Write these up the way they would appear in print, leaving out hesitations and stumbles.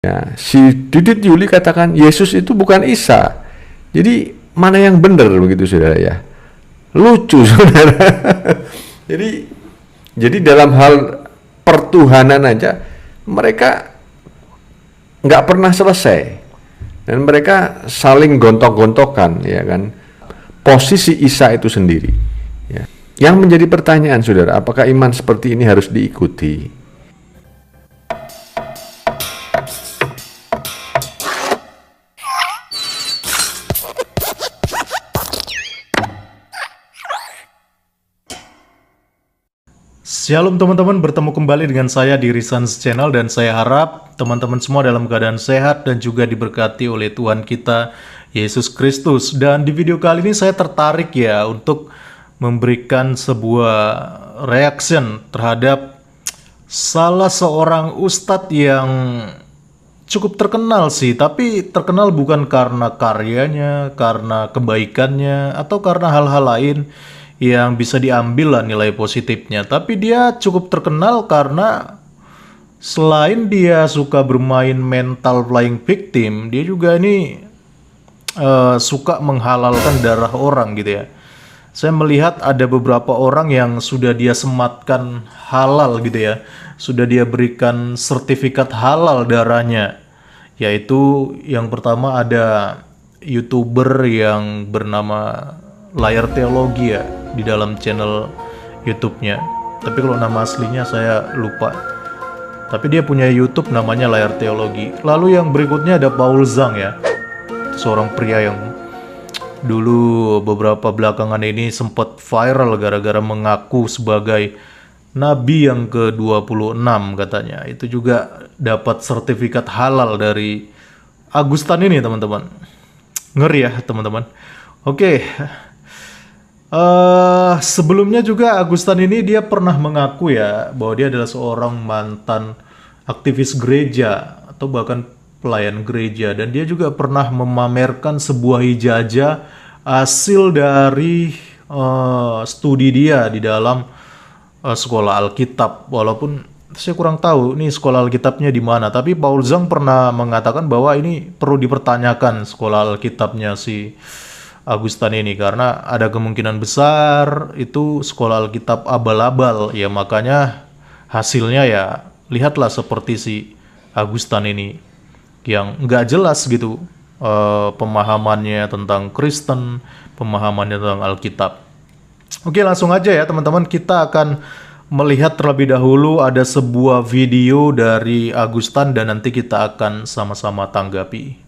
Ya, si Didit Yuli katakan Yesus itu bukan Isa. Jadi mana yang benar begitu saudara ya? Lucu saudara. Jadi dalam hal pertuhanan aja mereka nggak pernah selesai dan mereka saling gontok-gontokan ya kan posisi Isa itu sendiri. Ya. Yang menjadi pertanyaan saudara, apakah iman seperti ini harus diikuti? Shalom teman-teman, bertemu kembali dengan saya di Risans Channel dan saya harap teman-teman semua dalam keadaan sehat dan juga diberkati oleh Tuhan kita Yesus Kristus. Dan di video kali ini saya tertarik ya untuk memberikan sebuah reaction terhadap salah seorang ustadz yang cukup terkenal sih, tapi terkenal bukan karena karyanya, karena kebaikannya, atau karena hal-hal lain yang bisa diambil lah nilai positifnya. Tapi dia cukup terkenal karena selain dia suka bermain mental playing victim, dia juga ini suka menghalalkan darah orang gitu ya. Saya melihat ada beberapa orang yang sudah dia sematkan halal gitu ya, sudah dia berikan sertifikat halal darahnya. Yaitu yang pertama ada YouTuber yang bernama Layar Teologi ya, di dalam channel YouTube-nya. Tapi kalau nama aslinya saya lupa. Tapi dia punya YouTube namanya Layar Teologi. Lalu yang berikutnya ada Paul Zhang ya, seorang pria yang dulu beberapa belakangan ini sempat viral gara-gara mengaku sebagai Nabi yang ke-26 katanya. Itu juga dapat sertifikat halal dari Agustan ini teman-teman. Ngeri ya teman-teman. Oke. Sebelumnya juga Agustan ini dia pernah mengaku ya bahwa dia adalah seorang mantan aktivis gereja atau bahkan pelayan gereja, dan dia juga pernah memamerkan sebuah ijazah hasil dari studi dia di dalam sekolah Alkitab. Walaupun saya kurang tahu nih sekolah Alkitabnya di mana, tapi Paul Zhang pernah mengatakan bahwa ini perlu dipertanyakan sekolah Alkitabnya si Agustan ini, karena ada kemungkinan besar itu sekolah Alkitab abal-abal ya. Makanya hasilnya ya lihatlah seperti si Agustan ini yang nggak jelas gitu pemahamannya tentang Kristen, pemahamannya tentang Alkitab. Oke, langsung aja ya teman-teman, kita akan melihat terlebih dahulu ada sebuah video dari Agustan dan nanti kita akan sama-sama tanggapi.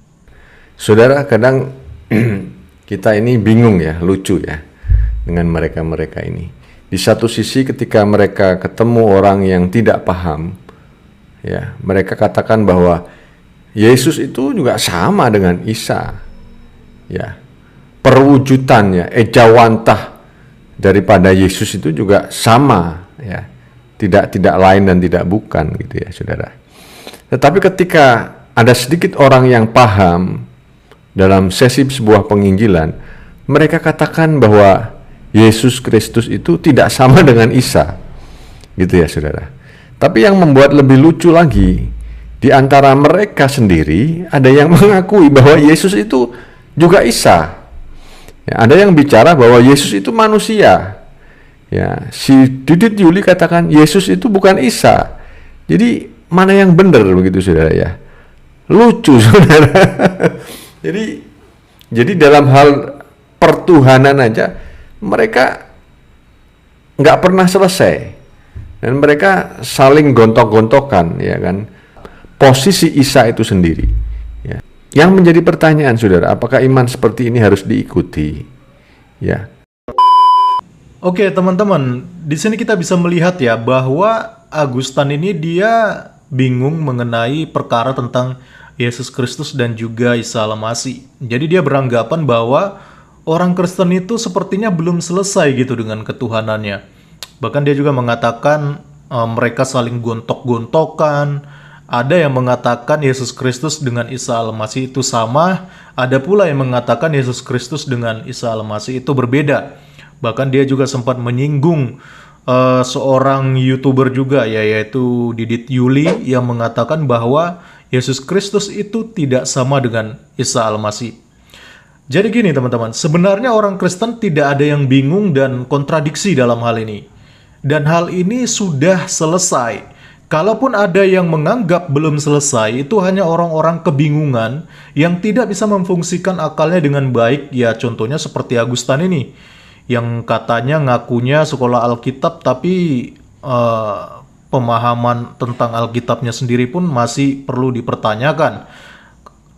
Saudara, kadang kita ini bingung ya, lucu ya dengan mereka-mereka ini. Di satu sisi ketika mereka ketemu orang yang tidak paham, ya mereka katakan bahwa Yesus itu juga sama dengan Isa. Ya, perwujudannya, ejawantah daripada Yesus itu juga sama, ya, tidak lain dan tidak bukan gitu ya, saudara. Tetapi ketika ada sedikit orang yang paham dalam sesi sebuah penginjilan, mereka katakan bahwa Yesus Kristus itu tidak sama dengan Isa, gitu ya, saudara. Tapi yang membuat lebih lucu lagi, di antara mereka sendiri ada yang mengakui bahwa Yesus itu juga Isa. Ya, ada yang bicara bahwa Yesus itu manusia. Ya, si Didit Yuli katakan Yesus itu bukan Isa. Jadi mana yang benar begitu saudara ya? Lucu saudara. Jadi dalam hal pertuhanan aja mereka nggak pernah selesai dan mereka saling gontok-gontokan ya kan posisi Isa itu sendiri. Ya. Yang menjadi pertanyaan saudara, apakah iman seperti ini harus diikuti? Ya. Oke teman-teman, di sini kita bisa melihat ya bahwa Agustan ini dia bingung mengenai perkara tentang Yesus Kristus dan juga Isa Al-Masih. Jadi dia beranggapan bahwa orang Kristen itu sepertinya belum selesai gitu dengan ketuhanannya. Bahkan dia juga mengatakan mereka saling gontok-gontokan. Ada yang mengatakan Yesus Kristus dengan Isa Al-Masih itu sama. Ada pula yang mengatakan Yesus Kristus dengan Isa Al-Masih itu berbeda. Bahkan dia juga sempat menyinggung seorang YouTuber juga ya, yaitu Didit Yuli, yang mengatakan bahwa Yesus Kristus itu tidak sama dengan Isa Al-Masih. Jadi gini teman-teman, sebenarnya orang Kristen tidak ada yang bingung dan kontradiksi dalam hal ini. Dan hal ini sudah selesai. Kalaupun ada yang menganggap belum selesai, itu hanya orang-orang kebingungan yang tidak bisa memfungsikan akalnya dengan baik. Ya contohnya seperti Agustan ini, yang katanya ngakunya sekolah Alkitab, tapi pemahaman tentang Alkitabnya sendiri pun masih perlu dipertanyakan.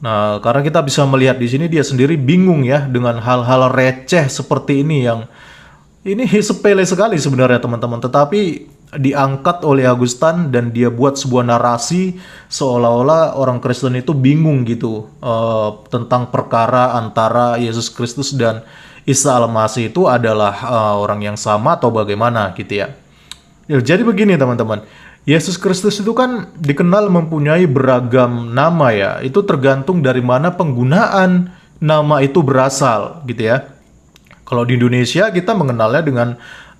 Nah, karena kita bisa melihat di sini dia sendiri bingung ya dengan hal-hal receh seperti ini, yang ini sepele sekali sebenarnya teman-teman, tetapi diangkat oleh Agustan dan dia buat sebuah narasi seolah-olah orang Kristen itu bingung gitu tentang perkara antara Yesus Kristus dan Isa Al-Masih itu adalah orang yang sama atau bagaimana gitu ya. Jadi begini teman-teman, Yesus Kristus itu kan dikenal mempunyai beragam nama ya. Itu tergantung dari mana penggunaan nama itu berasal gitu ya. Kalau di Indonesia kita mengenalnya dengan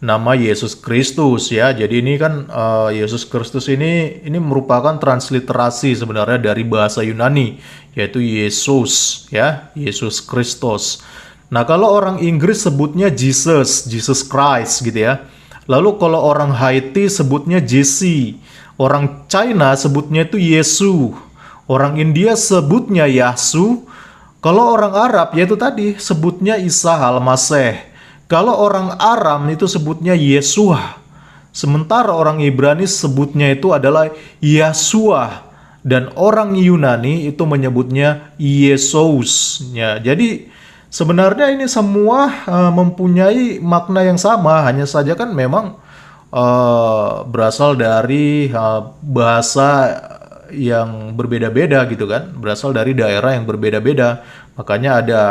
nama Yesus Kristus ya. Jadi ini kan Yesus Kristus ini merupakan transliterasi sebenarnya dari bahasa Yunani, yaitu Yesus ya, Yesus Kristus. Nah, kalau orang Inggris sebutnya Jesus Christ gitu ya. Lalu kalau orang Haiti sebutnya Jesse, orang China sebutnya itu Yesu, orang India sebutnya Yasu, kalau orang Arab yaitu tadi sebutnya Isa Al-Masih. Kalau orang Aram itu sebutnya Yesua. Sementara orang Ibrani sebutnya itu adalah Yasua. Dan orang Yunani itu menyebutnya Yesus. Ya, jadi sebenarnya ini semua mempunyai makna yang sama. Hanya saja kan memang berasal dari bahasa yang berbeda-beda gitu kan, berasal dari daerah yang berbeda-beda, makanya ada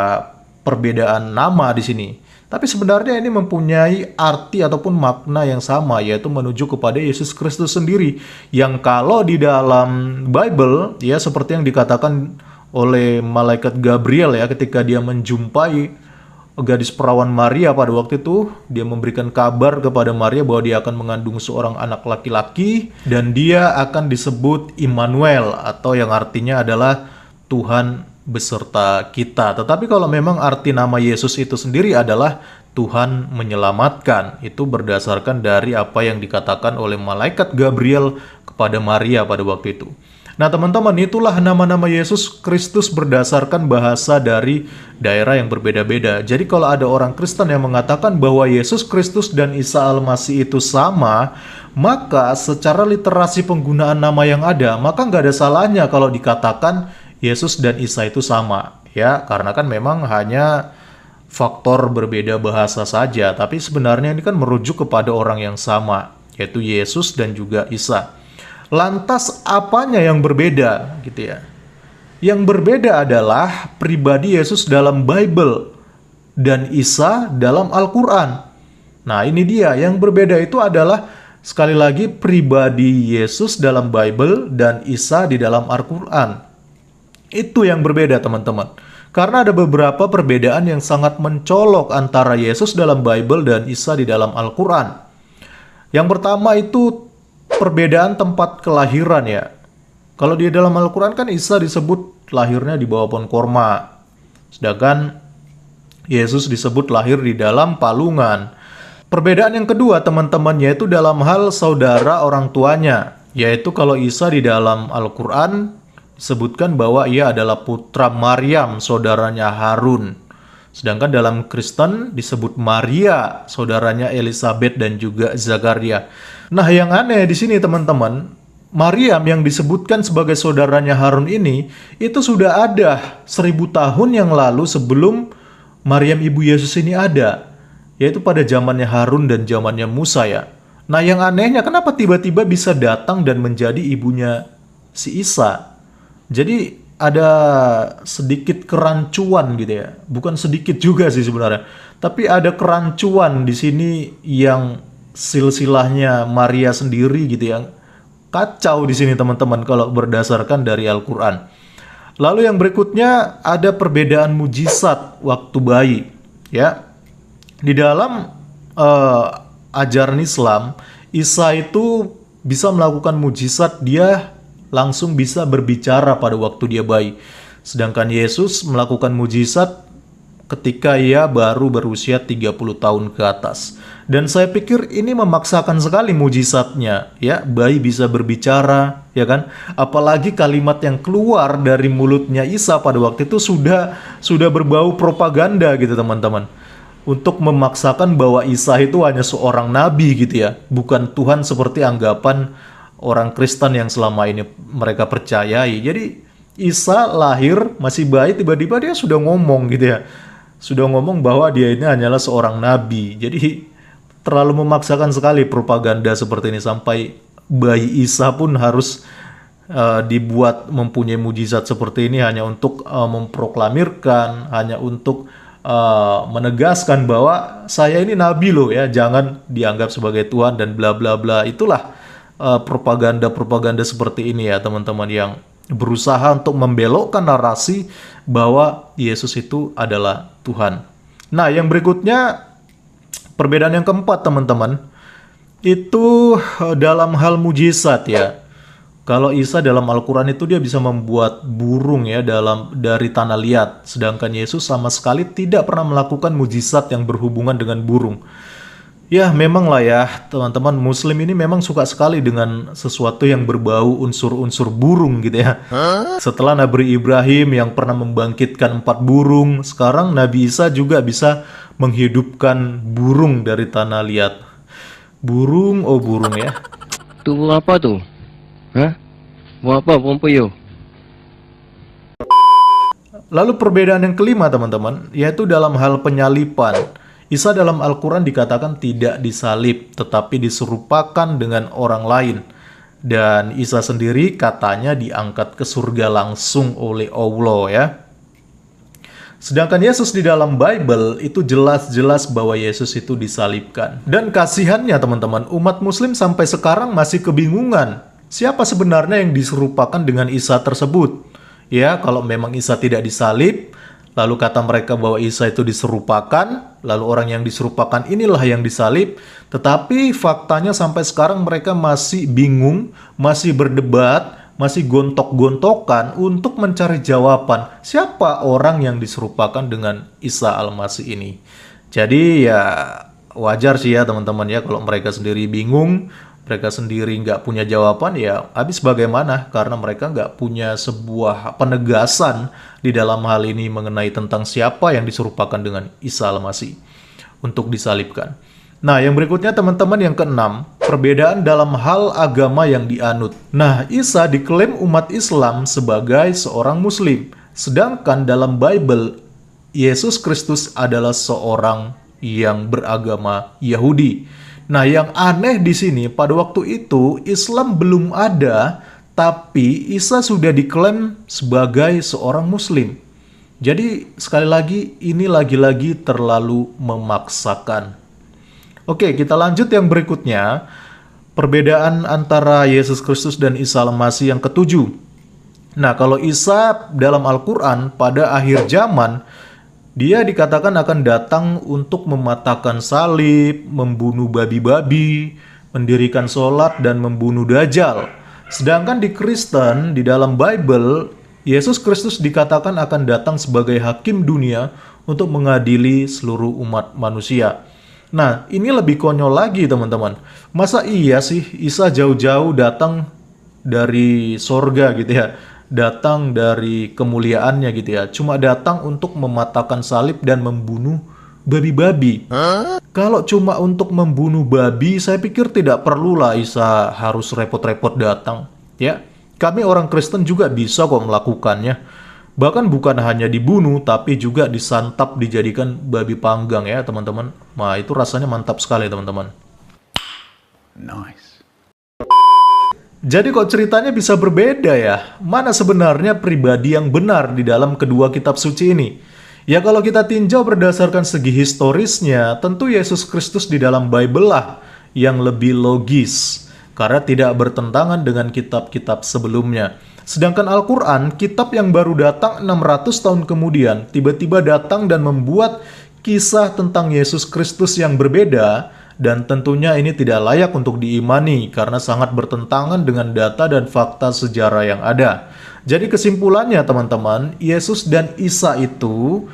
perbedaan nama di sini. Tapi sebenarnya ini mempunyai arti ataupun makna yang sama, yaitu menuju kepada Yesus Kristus sendiri, yang kalau di dalam Bible ya seperti yang dikatakan oleh malaikat Gabriel ya, ketika dia menjumpai gadis perawan Maria pada waktu itu, dia memberikan kabar kepada Maria bahwa dia akan mengandung seorang anak laki-laki dan dia akan disebut Immanuel, atau yang artinya adalah Tuhan beserta kita. Tetapi kalau memang arti nama Yesus itu sendiri adalah Tuhan menyelamatkan, itu berdasarkan dari apa yang dikatakan oleh malaikat Gabriel kepada Maria pada waktu itu. Nah teman-teman, itulah nama-nama Yesus Kristus berdasarkan bahasa dari daerah yang berbeda-beda. Jadi kalau ada orang Kristen yang mengatakan bahwa Yesus Kristus dan Isa Al-Masih itu sama, maka secara literasi penggunaan nama yang ada, maka nggak ada salahnya kalau dikatakan Yesus dan Isa itu sama. Ya, karena kan memang hanya faktor berbeda bahasa saja, tapi sebenarnya ini kan merujuk kepada orang yang sama, yaitu Yesus dan juga Isa. Lantas apanya yang berbeda gitu ya? Yang berbeda adalah pribadi Yesus dalam Bible dan Isa dalam Al-Quran. Nah ini dia, yang berbeda itu adalah sekali lagi pribadi Yesus dalam Bible dan Isa di dalam Al-Quran. Itu yang berbeda teman-teman. Karena ada beberapa perbedaan yang sangat mencolok antara Yesus dalam Bible dan Isa di dalam Al-Quran. Yang pertama itu perbedaan tempat kelahiran ya. Kalau di dalam Al-Quran kan Isa disebut lahirnya di bawah pohon korma, sedangkan Yesus disebut lahir di dalam palungan. Perbedaan yang kedua teman-teman, yaitu dalam hal saudara orang tuanya, yaitu kalau Isa di dalam Al-Quran disebutkan bahwa ia adalah putra Maryam, saudaranya Harun. Sedangkan dalam Kristen disebut Maria, saudaranya Elizabeth dan juga Zakaria. Nah, yang aneh di sini teman-teman, Maryam yang disebutkan sebagai saudaranya Harun ini, itu sudah ada 1000 tahun yang lalu sebelum Maryam ibu Yesus ini ada, yaitu pada zamannya Harun dan zamannya Musa ya. Nah, yang anehnya kenapa tiba-tiba bisa datang dan menjadi ibunya si Isa? Jadi ada sedikit kerancuan gitu ya. Bukan sedikit juga sih sebenarnya. Tapi ada kerancuan di sini yang silsilahnya Maria sendiri gitu yang kacau di sini teman-teman kalau berdasarkan dari Al-Quran. Lalu yang berikutnya ada perbedaan mujizat waktu bayi ya. Di dalam ajaran Islam, Isa itu bisa melakukan mujizat, dia langsung bisa berbicara pada waktu dia bayi. Sedangkan Yesus melakukan mujizat ketika ia baru berusia 30 tahun ke atas. Dan saya pikir ini memaksakan sekali mujizatnya, ya, bayi bisa berbicara, ya kan? Apalagi kalimat yang keluar dari mulutnya Isa pada waktu itu sudah berbau propaganda gitu, teman-teman. Untuk memaksakan bahwa Isa itu hanya seorang nabi gitu ya, bukan Tuhan seperti anggapan orang Kristen yang selama ini mereka percayai. Jadi Isa lahir masih bayi, tiba-tiba dia sudah ngomong gitu ya. Sudah ngomong bahwa dia ini hanyalah seorang nabi. Jadi terlalu memaksakan sekali propaganda seperti ini, sampai bayi Isa pun harus dibuat mempunyai mujizat seperti ini hanya untuk memproklamirkan, hanya untuk menegaskan bahwa saya ini nabi loh ya, jangan dianggap sebagai Tuhan dan bla bla bla. Itulah propaganda-propaganda seperti ini ya teman-teman, yang berusaha untuk membelokkan narasi bahwa Yesus itu adalah Tuhan. Nah, yang berikutnya, perbedaan yang keempat teman-teman, itu dalam hal mujizat ya. Kalau Isa dalam Al-Quran itu dia bisa membuat burung ya dari tanah liat, sedangkan Yesus sama sekali tidak pernah melakukan mujizat yang berhubungan dengan burung. Ya memang lah ya teman-teman, Muslim ini memang suka sekali dengan sesuatu yang berbau unsur-unsur burung gitu ya. Setelah Nabi Ibrahim yang pernah membangkitkan 4 burung, sekarang Nabi Isa juga bisa menghidupkan burung dari tanah liat. Burung, oh burung ya. Tuh apa tuh? Hah? Mau apa Pompeo? Lalu perbedaan yang kelima teman-teman, yaitu dalam hal penyalipan. Isa dalam Al-Quran dikatakan tidak disalib, tetapi diserupakan dengan orang lain. Dan Isa sendiri katanya diangkat ke surga langsung oleh Allah ya. Sedangkan Yesus di dalam Bible itu jelas-jelas bahwa Yesus itu disalibkan. Dan kasihannya teman-teman, umat Muslim sampai sekarang masih kebingungan. Siapa sebenarnya yang diserupakan dengan Isa tersebut? Ya, kalau memang Isa tidak disalib, lalu kata mereka bahwa Isa itu diserupakan, lalu orang yang diserupakan inilah yang disalib. Tetapi faktanya sampai sekarang mereka masih bingung, masih berdebat, masih gontok-gontokan untuk mencari jawaban. Siapa orang yang diserupakan dengan Isa Al-Masih ini? Jadi ya wajar sih ya teman-teman ya, kalau mereka sendiri bingung, mereka sendiri nggak punya jawaban, ya habis bagaimana? Karena mereka nggak punya sebuah penegasan di dalam hal ini mengenai tentang siapa yang diserupakan dengan Isa Al-Masih untuk disalibkan. Nah, yang berikutnya teman-teman, yang keenam, perbedaan dalam hal agama yang dianut. Nah, Isa diklaim umat Islam sebagai seorang Muslim, sedangkan dalam Bible, Yesus Kristus adalah seorang yang beragama Yahudi. Nah, yang aneh di sini, pada waktu itu Islam belum ada, tapi Isa sudah diklaim sebagai seorang Muslim. Jadi, sekali lagi, ini lagi-lagi terlalu memaksakan. Oke, kita lanjut yang berikutnya. Perbedaan antara Yesus Kristus dan Isa Al-Masih yang ketujuh. Nah, kalau Isa dalam Al-Quran pada akhir zaman, dia dikatakan akan datang untuk mematahkan salib, membunuh babi-babi, mendirikan sholat, dan membunuh Dajjal. Sedangkan di Kristen, di dalam Bible, Yesus Kristus dikatakan akan datang sebagai hakim dunia untuk mengadili seluruh umat manusia. Nah, ini lebih konyol lagi teman-teman. Masa iya sih Isa jauh-jauh datang dari sorga gitu ya, datang dari kemuliaannya gitu ya, cuma datang untuk mematahkan salib dan membunuh babi-babi. Kalau cuma untuk membunuh babi, saya pikir tidak perlulah Isa harus repot-repot datang ya. Kami orang Kristen juga bisa kok melakukannya. Bahkan bukan hanya dibunuh, tapi juga disantap, dijadikan babi panggang ya teman-teman. Nah, itu rasanya mantap sekali teman-teman. Nice. Jadi kok ceritanya bisa berbeda ya? Mana sebenarnya pribadi yang benar di dalam kedua kitab suci ini? Ya kalau kita tinjau berdasarkan segi historisnya, tentu Yesus Kristus di dalam Bible lah yang lebih logis, karena tidak bertentangan dengan kitab-kitab sebelumnya. Sedangkan Al-Quran, kitab yang baru datang 600 tahun kemudian, tiba-tiba datang dan membuat kisah tentang Yesus Kristus yang berbeda, dan tentunya ini tidak layak untuk diimani karena sangat bertentangan dengan data dan fakta sejarah yang ada. Jadi kesimpulannya teman-teman, Yesus dan Isa itu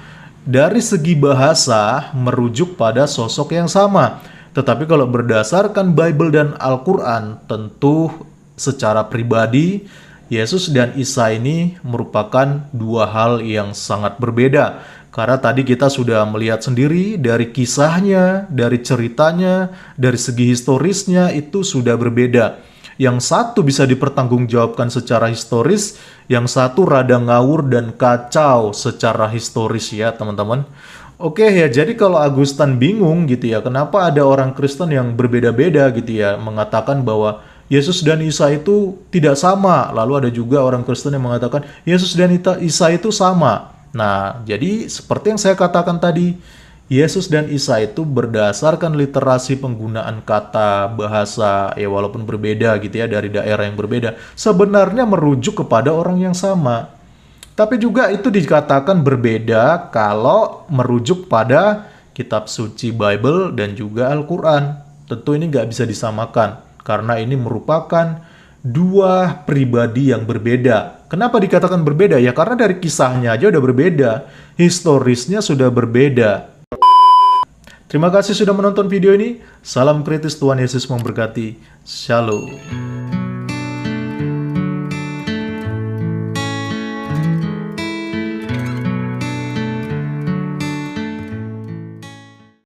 dari segi bahasa merujuk pada sosok yang sama. Tetapi kalau berdasarkan Bible dan Al-Quran, tentu secara pribadi Yesus dan Isa ini merupakan dua hal yang sangat berbeda. Karena tadi kita sudah melihat sendiri dari kisahnya, dari ceritanya, dari segi historisnya itu sudah berbeda. Yang satu bisa dipertanggungjawabkan secara historis, yang satu rada ngawur dan kacau secara historis ya teman-teman. Oke ya, jadi kalau Agustan bingung gitu ya, kenapa ada orang Kristen yang berbeda-beda gitu ya, mengatakan bahwa Yesus dan Isa itu tidak sama. Lalu ada juga orang Kristen yang mengatakan Yesus dan Isa itu sama. Nah, jadi seperti yang saya katakan tadi, Yesus dan Isa itu berdasarkan literasi penggunaan kata, bahasa, ya walaupun berbeda gitu ya dari daerah yang berbeda, sebenarnya merujuk kepada orang yang sama. Tapi juga itu dikatakan berbeda kalau merujuk pada kitab suci Bible dan juga Al-Quran. Tentu ini nggak bisa disamakan, karena ini merupakan dua pribadi yang berbeda. Kenapa dikatakan berbeda? Ya karena dari kisahnya aja udah berbeda, historisnya sudah berbeda. Terima kasih sudah menonton video ini. Salam kritis, Tuhan Yesus memberkati. Shalom.